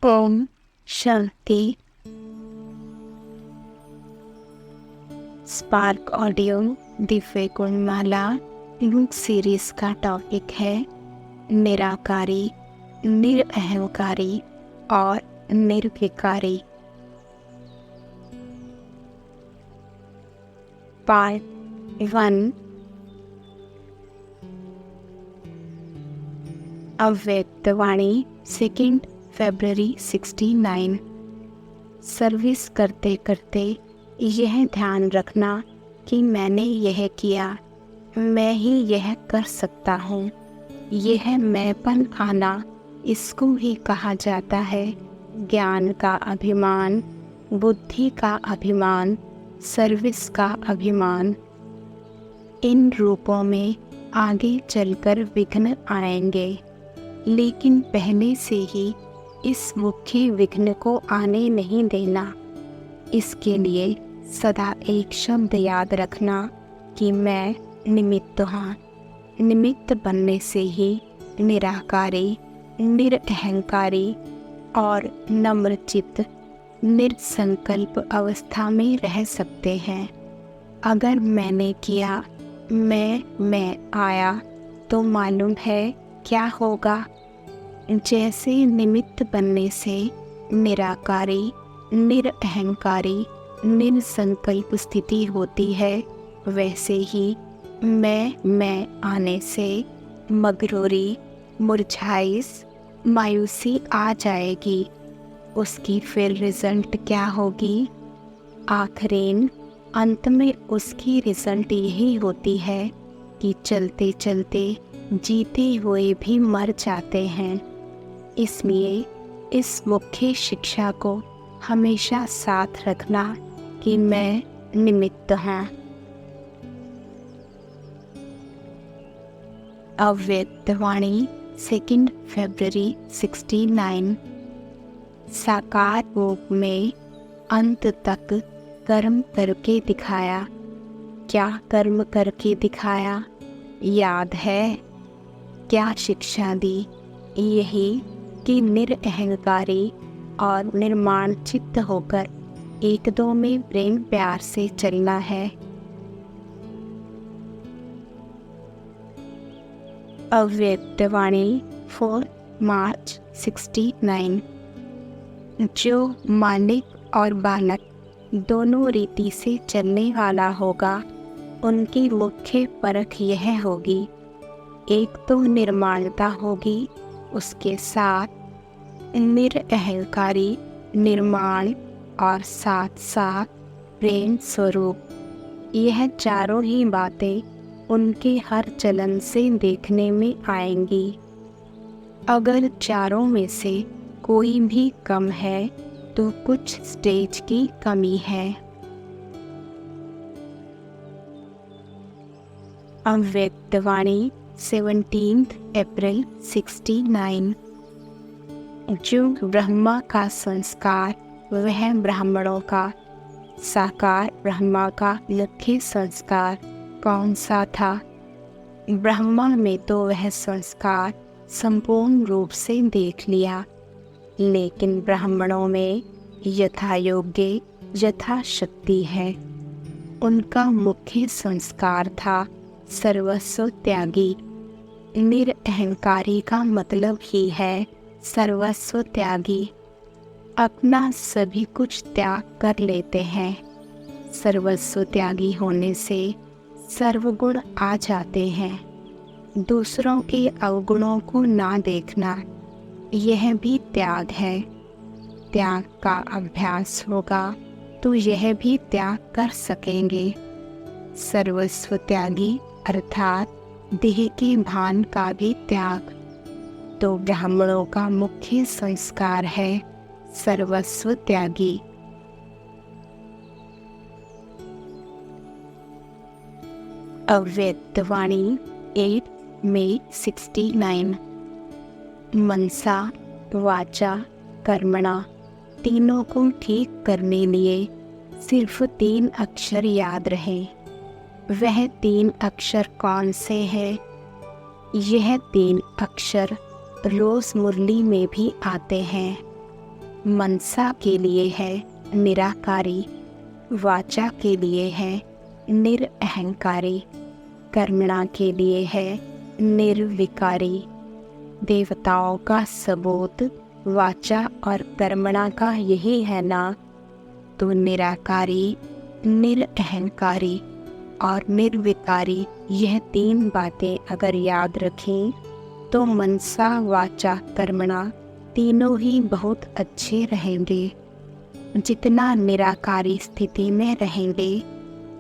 Om Shanti. Spark audio Divya Gunmala book series का topic है निराकारी, निरअहंकारी और निर्विकारी। पार्ट 1। अव्यक्तवाणी 2 फरवरी 69। सर्विस करते करते यह ध्यान रखना कि मैंने यह किया, मैं ही यह कर सकता हूँ। यह मैंपन आना, इसको ही कहा जाता है ज्ञान का अभिमान, बुद्धि का अभिमान, सर्विस का अभिमान। इन रूपों में आगे चलकर विघ्न आएंगे, लेकिन पहले से ही इस मुख्य विघ्न को आने नहीं देना। इसके लिए सदा एक शब्द याद रखना कि मैं निमित्त हूँ। निमित्त बनने से ही निराकारी, निरअहंकारी और नम्रचित्त निरसंकल्प अवस्था में रह सकते हैं। अगर मैंने किया, मैं आया, तो मालूम है क्या होगा। जैसे निमित्त बनने से निराकारी, निरअहंकारी, निरसंकल्प स्थिति होती है, वैसे ही मैं आने से मगरूरी, मुरझाइश, मायूसी आ जाएगी। उसकी फिर रिजल्ट क्या होगी? आखिरीन अंत में उसकी रिजल्ट यही होती है कि चलते चलते जीते हुए भी मर जाते हैं। इसलिए इस मुख्य शिक्षा को हमेशा साथ रखना कि मैं निमित्त हूँ। अव्यक्तवाणी 2 फरवरी 69। साकार रूप में अंत तक कर्म करके दिखाया। क्या कर्म करके दिखाया? याद है क्या शिक्षा दी? यही कि निरअहंकारी और निर्माण चित्त होकर एक दो में प्रेम प्यार से चलना है। अव्यक्तवाणी 4 मार्च 69। जो मालिक और बालक दोनों रीति से चलने वाला होगा, उनकी मुख्य परख यह होगी। एक तो निर्माणता होगी, उसके साथ निरअहंकारी निर्माण और साथ साथ प्रेम स्वरूप। यह चारों ही बातें उनके हर चलन से देखने में आएंगी। अगर चारों में से कोई भी कम है तो कुछ स्टेज की कमी है। अव्यक्तवाणी 17 अप्रैल 69। जो ब्रह्मा का संस्कार, वह ब्राह्मणों का। साकार ब्रह्मा का मुख्य संस्कार कौन सा था? ब्रह्मा में तो वह संस्कार संपूर्ण रूप से देख लिया, लेकिन ब्राह्मणों में यथा योग्य यथा शक्ति है। उनका मुख्य संस्कार था सर्वस्व त्यागी। निरअहंकारी का मतलब ही है सर्वस्व त्यागी। अपना सभी कुछ त्याग कर लेते हैं। सर्वस्व त्यागी होने से सर्वगुण आ जाते हैं। दूसरों के अवगुणों को ना देखना, यह भी त्याग है। त्याग का अभ्यास होगा तो यह भी त्याग कर सकेंगे। सर्वस्व त्यागी अर्थात देह के भान का भी त्याग। तो ब्राह्मणों का मुख्य संस्कार है सर्वस्व त्यागी। अव्यक्तवाणी 8 मई 69। मनसा, वाचा, कर्मणा तीनों को ठीक करने लिए सिर्फ 3 अक्षर याद रहें। वह 3 अक्षर कौन से हैं? यह 3 अक्षर रोज़ मुरली में भी आते हैं। मनसा के लिए है निराकारी, वाचा के लिए है निरअहंकारी, कर्मणा के लिए है निर्विकारी। देवताओं का सबूत वाचा और कर्मणा का यही है ना, तो निराकारी, निरअहंकारी और निर्विकारी यह 3 बातें अगर याद रखें तो मनसा वाचा कर्मणा तीनों ही बहुत अच्छे रहेंगे। जितना निराकारी स्थिति में रहेंगे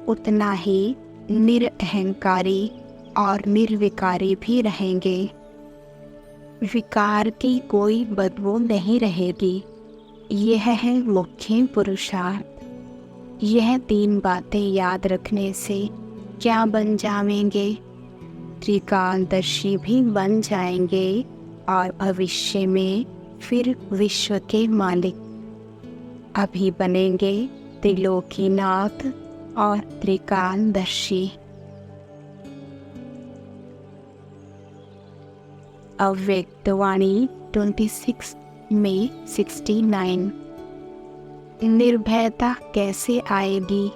उतना ही निरअहंकारी और निर्विकारी भी रहेंगे। विकार की कोई बदबू नहीं रहेगी। यह है मुख्य पुरुषार्थ। यह 3 बातें याद रखने से क्या बन जाएंगे? त्रिकालदर्शी भी बन जाएंगे और भविष्य में फिर विश्व के मालिक। अभी बनेंगे त्रिलोकीनाथ और त्रिकालदर्शी। अव्यक्तवाणी 26 मई 69। निर्भयता कैसे आएगी?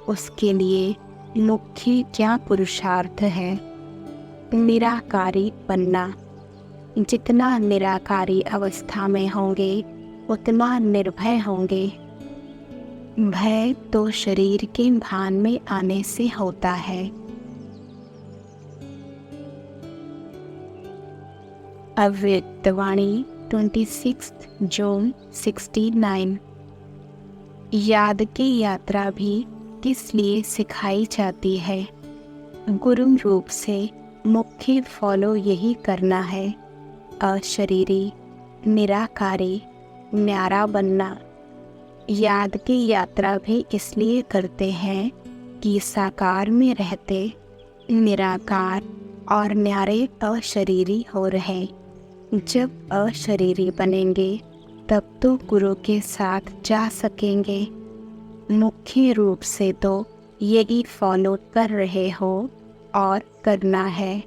उसके लिए मुख्य क्या पुरुषार्थ है? निराकारी बनना। जितना निराकारी अवस्था में होंगे उतना निर्भय होंगे। भय तो शरीर के भान में आने से होता है। अव्यक्तवाणी 26 जून 69। याद की यात्रा भी किस लिए सिखाई जाती है? गुरु रूप से मुख्य फॉलो यही करना है। अशरीरी, निराकारी, न्यारा बनना। याद की यात्रा भी इसलिए करते हैं कि साकार में रहते निराकार और न्यारे अशरीरी हो रहे। जब अशरीरी बनेंगे तब तो गुरु के साथ जा सकेंगे। मुख्य रूप से तो यही फॉलो कर रहे हो और करना है।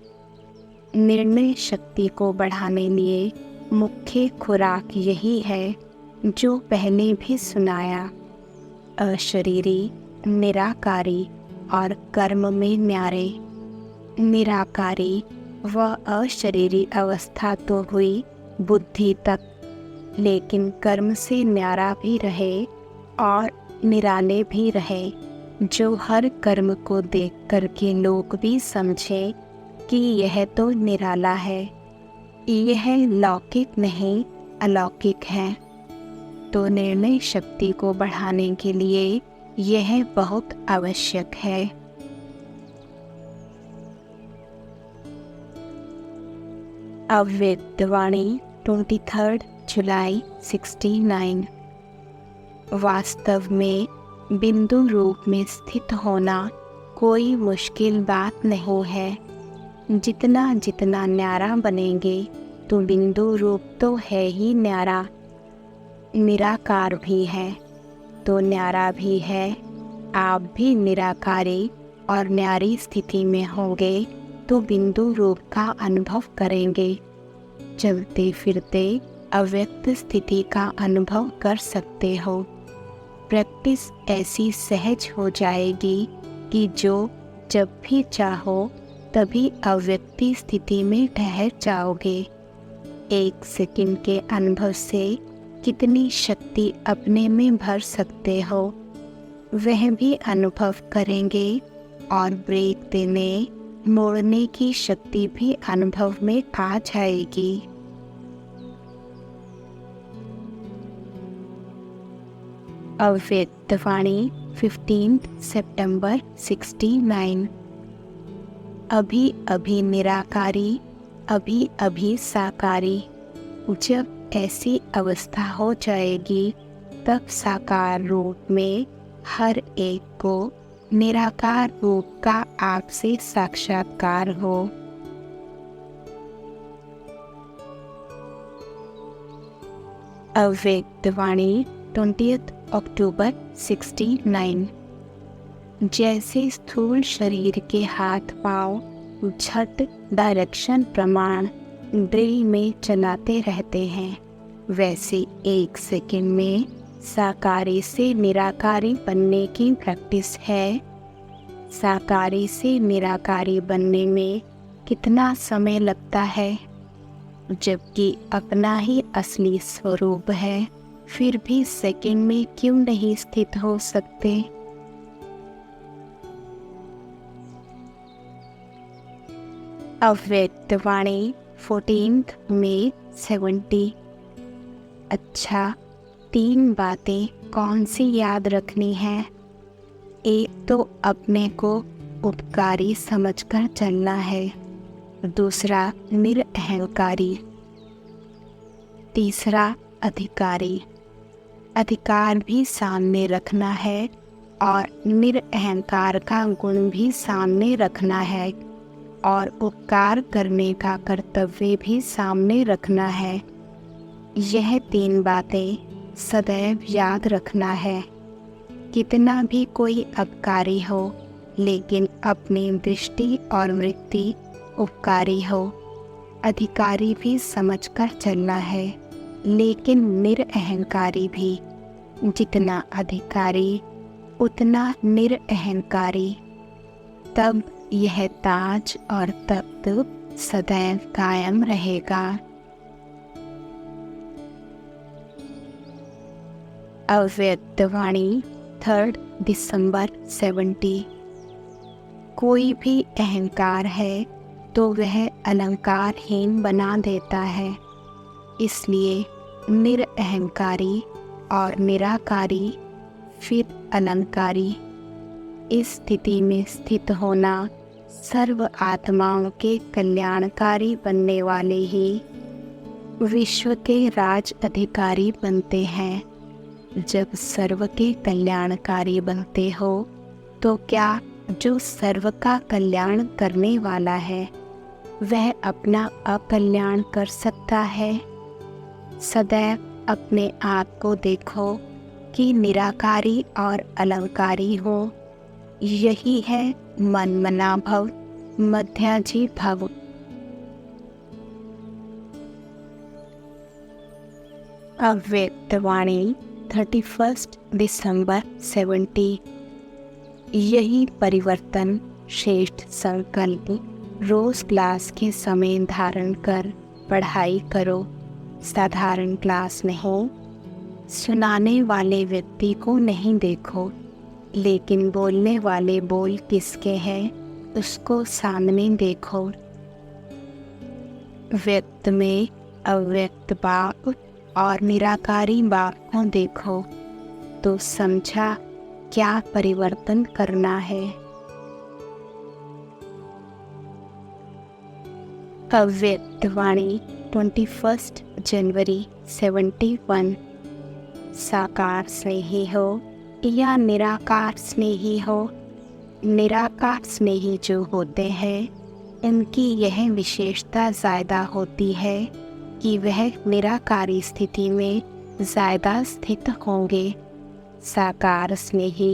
निर्णय शक्ति को बढ़ाने लिए मुख्य खुराक यही है जो पहले भी सुनाया। अशरीरी, निराकारी और कर्म में न्यारे। निराकारी व अशरीरी अवस्था तो हुई बुद्धि तक, लेकिन कर्म से न्यारा भी रहे और निराले भी रहे, जो हर कर्म को देख करके लोग भी समझे कि यह तो निराला है, यह लौकिक नहीं अलौकिक है। तो निर्णय शक्ति को बढ़ाने के लिए यह बहुत आवश्यक है। अव्यक्तवाणी 23 जुलाई 69। वास्तव में बिंदु रूप में स्थित होना कोई मुश्किल बात नहीं है। जितना जितना न्यारा बनेंगे तो बिंदु रूप तो है ही न्यारा। निराकार भी है तो न्यारा भी है। आप भी निराकारी और न्यारी स्थिति में होंगे तो बिंदु रूप का अनुभव करेंगे। चलते फिरते अव्यक्त स्थिति का अनुभव कर सकते हो। प्रैक्टिस ऐसी सहज हो जाएगी कि जो जब भी चाहो तभी अव्यक्ति स्थिति में ठहर जाओगे। 1 सेकंड के अनुभव से कितनी शक्ति अपने में भर सकते हो वह भी अनुभव करेंगे और ब्रेक देने मोड़ने की शक्ति भी अनुभव में आ जाएगी। अव्यक्तवाणी 15 सितंबर 69। अभी अभी निराकारी, अभी अभी साकारी। जब ऐसी अवस्था हो जाएगी तब साकार रूप में हर एक को निराकार रूप का आपसे साक्षात्कार हो। अव्यक्तवाणी 20 अक्टूबर 69। जैसे स्थूल शरीर के हाथ पांव झट डायरेक्शन प्रमाण ड्रिल में चलाते रहते हैं, वैसे एक सेकंड में साकारी से निराकारी बनने की प्रैक्टिस है। साकारी से निराकारी बनने में कितना समय लगता है, जबकि अपना ही असली स्वरूप है, फिर भी सेकंड में क्यों नहीं स्थित हो सकते। अव्यक्त वाणी 14 मई 70। अच्छा, 3 बातें कौन सी याद रखनी है? एक तो अपने को उपकारी समझकर चलना है, दूसरा निरअहंकारी, तीसरा अधिकारी। अधिकार भी सामने रखना है और निरअहंकार का गुण भी सामने रखना है और उपकार करने का कर्तव्य भी सामने रखना है। यह 3 बातें सदैव याद रखना है। कितना भी कोई अपकारी हो, लेकिन अपनी दृष्टि और वृत्ति उपकारी हो। अधिकारी भी समझकर चलना है, लेकिन निरअहंकारी भी। जितना अधिकारी उतना निरअहंकारी। तब यह ताज और तख्त सदैव कायम रहेगा। अव्यक्त वाणी 3 दिसंबर 70। कोई भी अहंकार है तो वह अलंकारहीन बना देता है। इसलिए निरअहंकारी और निराकारी, फिर अलंकारी, इस स्थिति में स्थित होना सर्व आत्माओं के कल्याणकारी बनने वाले ही विश्व के राज अधिकारी बनते हैं। जब सर्व के कल्याणकारी बनते हो तो क्या जो सर्व का कल्याण करने वाला है वह अपना अकल्याण कर सकता है? सदैव अपने आप को देखो कि निराकारी और अलंकारी हो। यही है मनमना भव, मध्याजी भव। अव्यक्त वाणी 31 दिसंबर 70। यही परिवर्तन श्रेष्ठ संकल्प रोज क्लास के समय धारण कर पढ़ाई करो। साधारण क्लास नहीं। सुनाने वाले व्यक्ति को नहीं देखो, लेकिन बोलने वाले बोल किसके हैं उसको सामने देखो। व्यक्त में अव्यक्त बाप और निराकारी बाप को देखो तो समझा क्या परिवर्तन करना है। अव्यक्त वाणी 21 जनवरी 71। साकार स्नेही हो या निराकार स्नेही हो, निराकार स्नेही जो होते हैं इनकी यह विशेषता ज़्यादा होती है कि वह निराकारी स्थिति में ज़्यादा स्थित होंगे। साकार स्नेही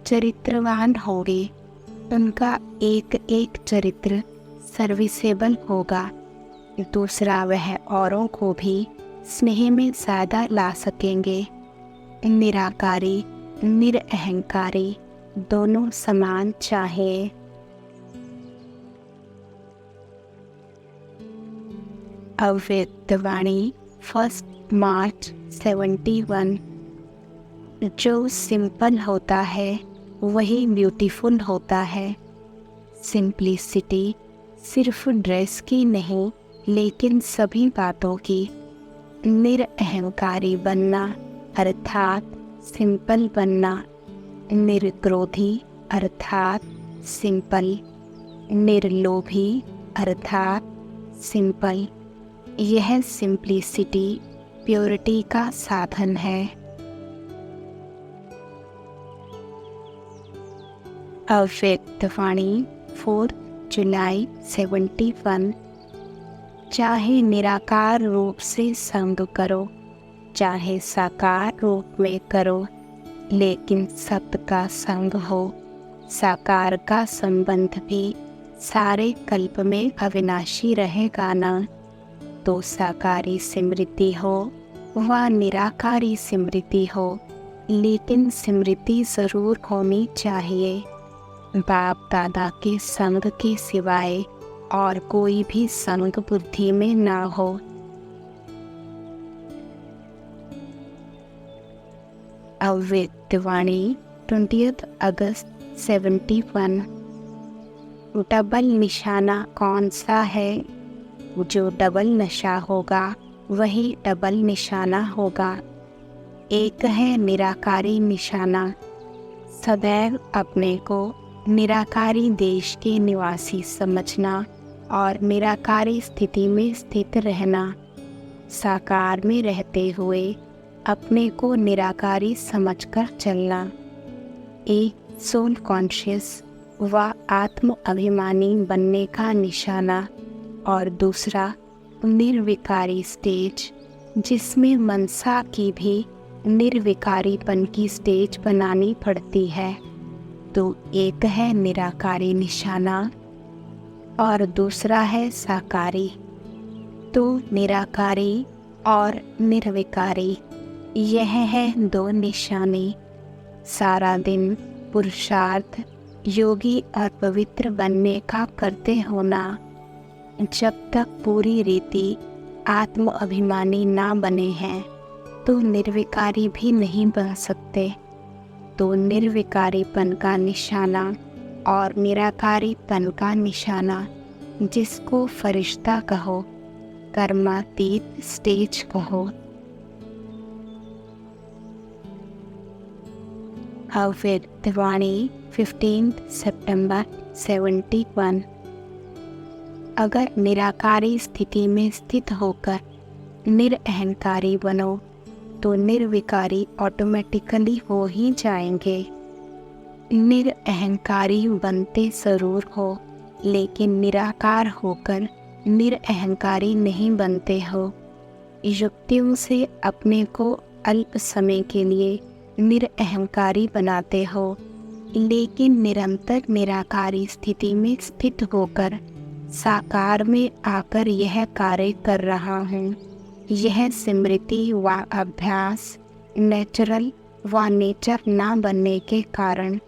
चरित्रवान होंगे। उनका एक एक चरित्र सर्विसेबल होगा। दूसरा, वह औरों को भी स्नेह में ज़्यादा ला सकेंगे। निराकारी निरअहंकारी दोनों समान चाहे। अव्यक्त वाणी 1 मार्च 71। जो सिंपल होता है वही ब्यूटीफुल होता है। सिंप्लिसिटी सिर्फ ड्रेस की नहीं, लेकिन सभी बातों की। निरअहंकारी बनना अर्थात सिंपल बनना, निर्क्रोधी अर्थात सिंपल, निर्लोभी अर्थात सिंपल। यह सिंप्लिसिटी प्योरिटी का साधन है। अव्यक्त वाणी 4 जुलाई 71। चाहे निराकार रूप से संग करो, चाहे साकार रूप में करो, लेकिन सत्य का संग हो। साकार का संबंध भी सारे कल्प में अविनाशी रहेगा ना। तो साकारी स्मृति हो वह निराकारी स्मृति हो, लेकिन स्मृति जरूर होनी चाहिए। बाप दादा के संग के सिवाय और कोई भी संग बुद्धि में ना हो। अव्यक्त वाणी 20 अगस्त 71। डबल निशाना कौन सा है? जो डबल नशा होगा वही डबल निशाना होगा। एक है निराकारी निशाना, सदैव अपने को निराकारी देश के निवासी समझना और निराकारी स्थिति में स्थित रहना। साकार में रहते हुए अपने को निराकारी समझकर चलना। एक सोल कॉन्शियस व आत्म अभिमानी बनने का निशाना और दूसरा निर्विकारी स्टेज, जिसमें मनसा की भी निर्विकारीपन की स्टेज बनानी पड़ती है। तो एक है निराकारी निशाना और दूसरा है साकारी। तो निराकारी और निर्विकारी यह है दो निशाने। सारा दिन पुरुषार्थ योगी और पवित्र बनने का करते होना। जब तक पूरी रीति आत्म अभिमानी ना बने हैं तो निर्विकारी भी नहीं बन सकते। तो निर्विकारीपन का निशाना और निराकारीपन का निशाना, जिसको फरिश्ता कहो, कर्मातीत स्टेज कहो। अव्यक्त वाणी 15 सितंबर 71। अगर निराकारी स्थिति में स्थित होकर निरअहंकारी बनो तो निर्विकारी ऑटोमेटिकली हो ही जाएंगे। निरअहंकारी बनते जरूर हो, लेकिन निराकार होकर निरअहंकारी नहीं बनते हो। युक्तियों से अपने को अल्प समय के लिए निरअहंकारी बनाते हो, लेकिन निरंतर निराकारी स्थिति में स्थित होकर साकार में आकर यह कार्य कर रहा हूँ। यह स्मृति व अभ्यास नेचुरल व नेचर ना बनने के कारण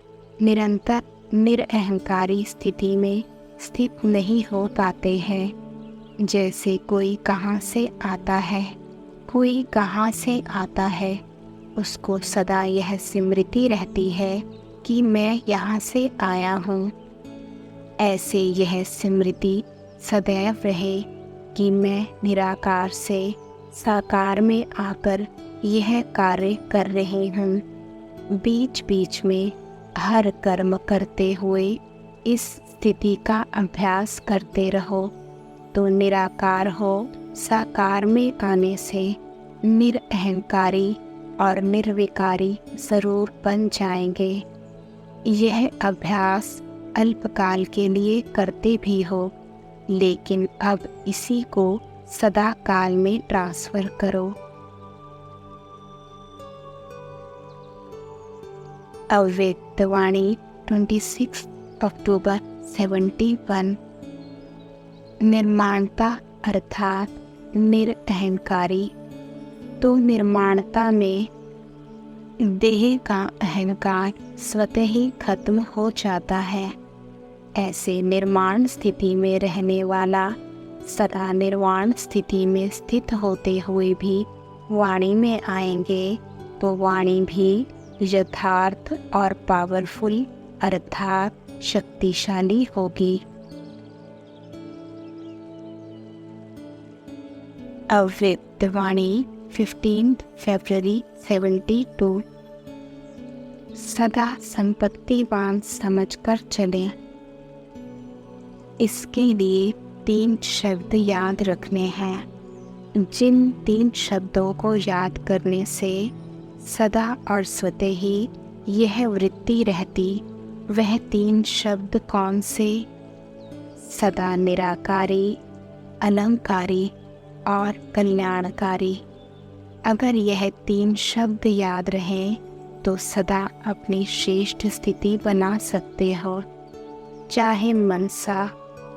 निरंतर निरअहंकारी स्थिति में स्थित नहीं हो पाते हैं। जैसे कोई कहाँ से आता है, कोई कहाँ से आता है, उसको सदा यह स्मृति रहती है कि मैं यहाँ से आया हूँ। ऐसे यह स्मृति सदैव रहे कि मैं निराकार से साकार में आकर यह कार्य कर रहे हूँ। बीच बीच में हर कर्म करते हुए इस स्थिति का अभ्यास करते रहो तो निराकार हो साकार में आने से निरअहंकारी और निर्विकारी जरूर बन जाएंगे। यह अभ्यास अल्पकाल के लिए करते भी हो, लेकिन अब इसी को सदा काल में ट्रांसफर करो। अव्यक्त वाणी 26 अक्टूबर 71। निर्माणता अर्थात निरअहंकारी। तो निर्माणता में देह का अहंकार स्वतः ही खत्म हो जाता है। ऐसे निर्माण स्थिति में रहने वाला सदा निर्वाण स्थिति में स्थित होते हुए भी वाणी में आएंगे तो वाणी भी यथार्थ और पावरफुल अर्थात शक्तिशाली होगी। अव्यक्त वाणी 15 फरवरी 72। सदा संपत्तिवान समझकर चलें। इसके लिए 3 शब्द याद रखने हैं। जिन 3 शब्दों को याद करने से सदा और स्वतः ही यह वृत्ति रहती, वह 3 शब्द कौन से? सदा निराकारी, अलंकारी और कल्याणकारी। अगर यह 3 शब्द याद रहें तो सदा अपनी श्रेष्ठ स्थिति बना सकते हो, चाहे मनसा,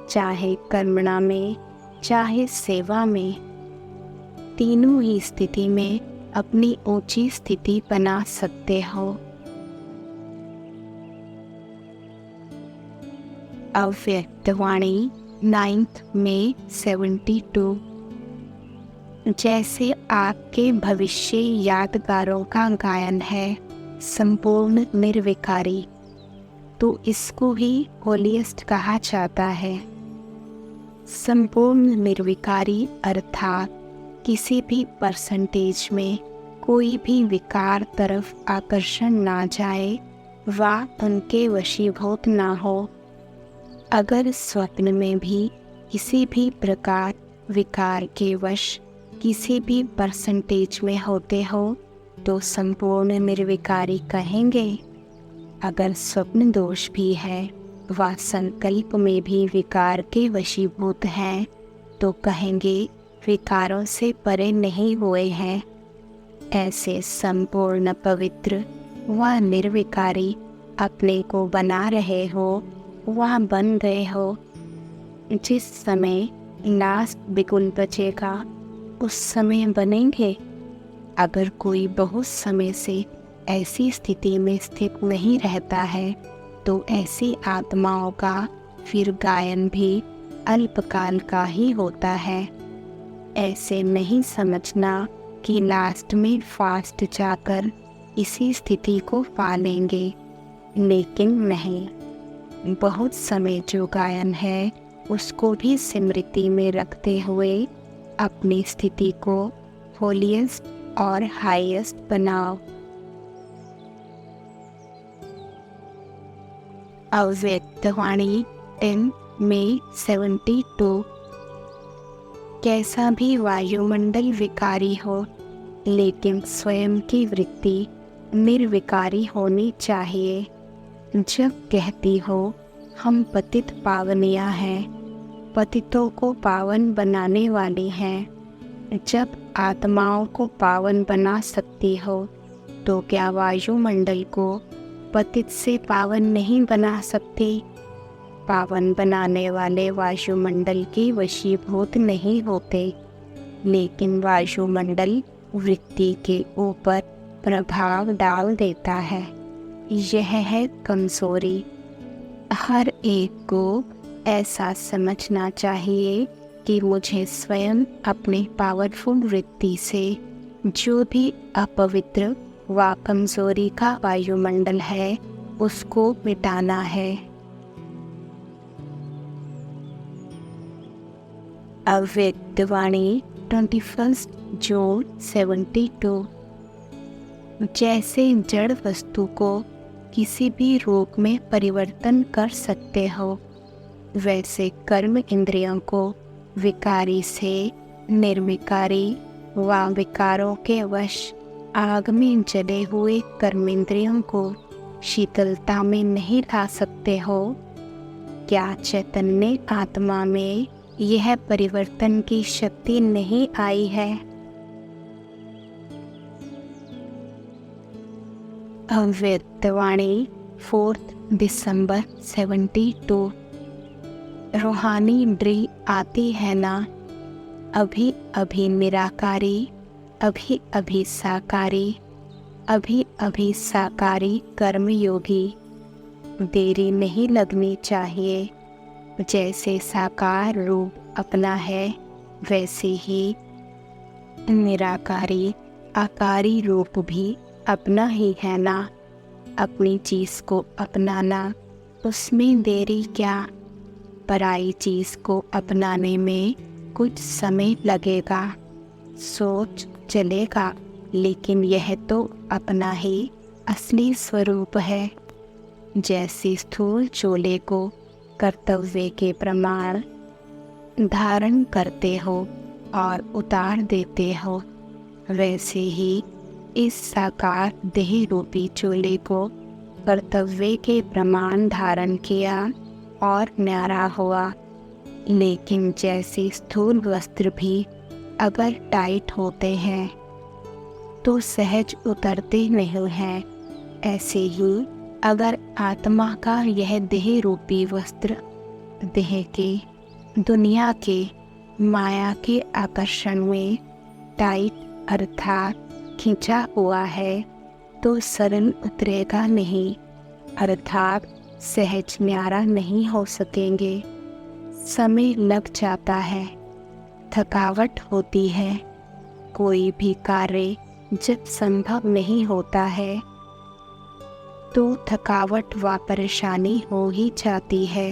चाहे कर्मणा में, चाहे सेवा में। तीनों ही स्थिति में अपनी ऊंची स्थिति बना सकते हो। अव्यक्तवाणी 9 मई 72। जैसे आपके भविष्य यादगारों का गायन है संपूर्ण निर्विकारी, तो इसको ही होलिएस्ट कहा जाता है। संपूर्ण निर्विकारी अर्थात किसी भी परसेंटेज में कोई भी विकार तरफ आकर्षण ना जाए व उनके वशीभूत ना हो। अगर स्वप्न में भी किसी भी प्रकार विकार के वश किसी भी परसेंटेज में होते हो तो संपूर्ण निर्विकारी कहेंगे। अगर स्वप्न दोष भी है व संकल्प में भी विकार के वशीभूत हैं तो कहेंगे विकारों से परे नहीं हुए हैं। ऐसे संपूर्ण पवित्र व निर्विकारी अपने को बना रहे हो व बन गए हो। जिस समय लास्ट बिगुल बचेगा उस समय बनेंगे। अगर कोई बहुत समय से ऐसी स्थिति में स्थित नहीं रहता है तो ऐसी आत्माओं का फिर गायन भी अल्पकाल का ही होता है। ऐसे नहीं समझना कि लास्ट में फास्ट जाकर इसी स्थिति को पा लेंगे, लेकिन नहीं। बहुत समय जो गायन है उसको भी स्मृति में रखते हुए अपनी स्थिति को होलिएस्ट और हाईएस्ट बनाओ। अव्यक्तवाणी 10 मई 72। कैसा भी वायुमंडल विकारी हो, लेकिन स्वयं की वृत्ति निर्विकारी होनी चाहिए। जब कहती हो हम पतित पावनियाँ हैं, पतितों को पावन बनाने वाली हैं, जब आत्माओं को पावन बना सकती हो तो क्या वायुमंडल को पतित से पावन नहीं बना सकती? पावन बनाने वाले वायुमंडल के वशीभूत नहीं होते, लेकिन वायुमंडल वृत्ति के ऊपर प्रभाव डाल देता है। यह है कमजोरी। हर एक को ऐसा समझना चाहिए कि मुझे स्वयं अपने पावरफुल वृत्ति से जो भी अपवित्र व कमजोरी का वायुमंडल है उसको मिटाना है। अव्यक्तवाणी 21 जून 72। जैसे जड़ वस्तु को किसी भी रूप में परिवर्तन कर सकते हो, वैसे कर्म इंद्रियों को विकारी से निर्विकारी व विकारों के वश आग में जले हुए कर्मेंद्रियों को शीतलता में नहीं ला सकते हो। क्या चैतन्य आत्मा में यह परिवर्तन की शक्ति नहीं आई है? अव्यक्तवाणी 4 दिसंबर 72। रूहानी ड्री आती है ना, अभी अभी निराकारी, अभी अभी साकारी, अभी अभी साकारी कर्मयोगी। देरी नहीं लगनी चाहिए। जैसे साकार रूप अपना है वैसे ही निराकारी आकारी रूप भी अपना ही है ना। अपनी चीज़ को अपनाना, उसमें देरी क्या? पराई चीज़ को अपनाने में कुछ समय लगेगा, सोच चलेगा, लेकिन यह तो अपना ही असली स्वरूप है। जैसे स्थूल चोले को कर्तव्य के प्रमाण धारण करते हो और उतार देते हो, वैसे ही इस साकार देह रूपी चोले को कर्तव्य के प्रमाण धारण किया और न्यारा हुआ। लेकिन जैसे स्थूल वस्त्र भी अगर टाइट होते हैं तो सहज उतरते नहीं हैं, ऐसे ही अगर आत्मा का यह देह रूपी वस्त्र देह के, दुनिया के, माया के आकर्षण में टाइट अर्थात खींचा हुआ है तो सरल उतरेगा नहीं, अर्थात सहज न्यारा नहीं हो सकेंगे। समय लग जाता है, थकावट होती है। कोई भी कार्य जब संभव नहीं होता है तो थकावट व परेशानी हो ही जाती है।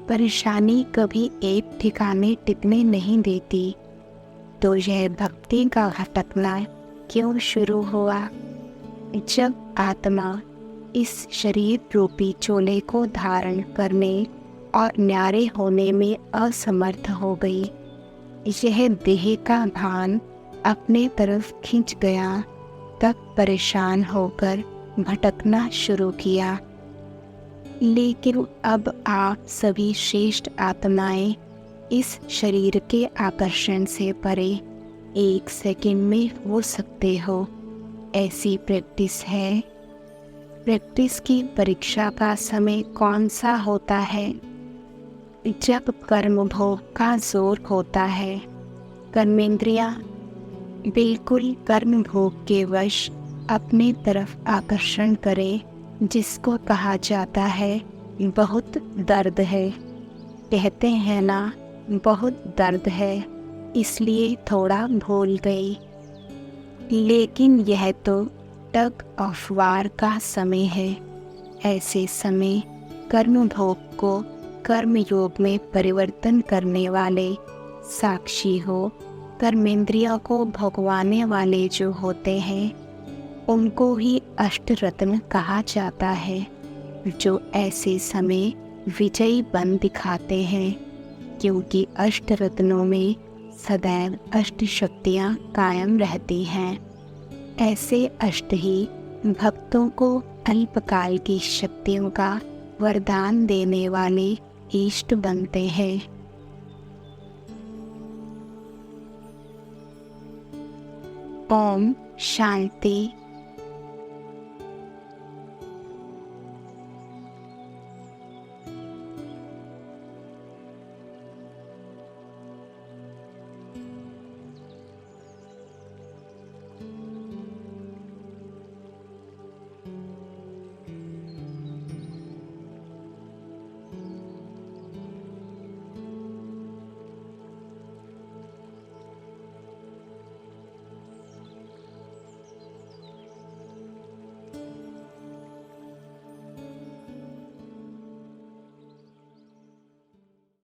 परेशानी कभी एक ठिकाने टिकने नहीं देती, तो यह भक्ति का भटकना क्यों शुरू हुआ? जब आत्मा इस शरीर रूपी चोले को धारण करने और न्यारे होने में असमर्थ हो गई, यह देह का भान अपने तरफ खिंच गया, तब परेशान होकर भटकना शुरू किया। लेकिन अब आप सभी श्रेष्ठ आत्माएं इस शरीर के आकर्षण से परे 1 सेकंड में हो सकते हो, ऐसी प्रैक्टिस है। प्रैक्टिस की परीक्षा का समय कौन सा होता है? जब कर्म भोग का जोर होता है। कर्मेंद्रियां बिल्कुल कर्म भोग के वश अपने तरफ आकर्षण करें, जिसको कहा जाता है बहुत दर्द है। कहते हैं ना, बहुत दर्द है इसलिए थोड़ा भूल गई। लेकिन यह तो टग ऑफ वार का समय है। ऐसे समय कर्म भोग को कर्म योग में परिवर्तन करने वाले साक्षी हो, कर्मेंद्रियों को भोगवाने वाले जो होते हैं, उनको ही अष्टरत्न कहा जाता है, जो ऐसे समय विजयी बन दिखाते हैं, क्योंकि अष्टरत्नों में सदैव अष्ट शक्तियाँ कायम रहती हैं। ऐसे अष्ट ही भक्तों को अल्पकाल की शक्तियों का वरदान देने वाले इष्ट बनते हैं। ओम शांति।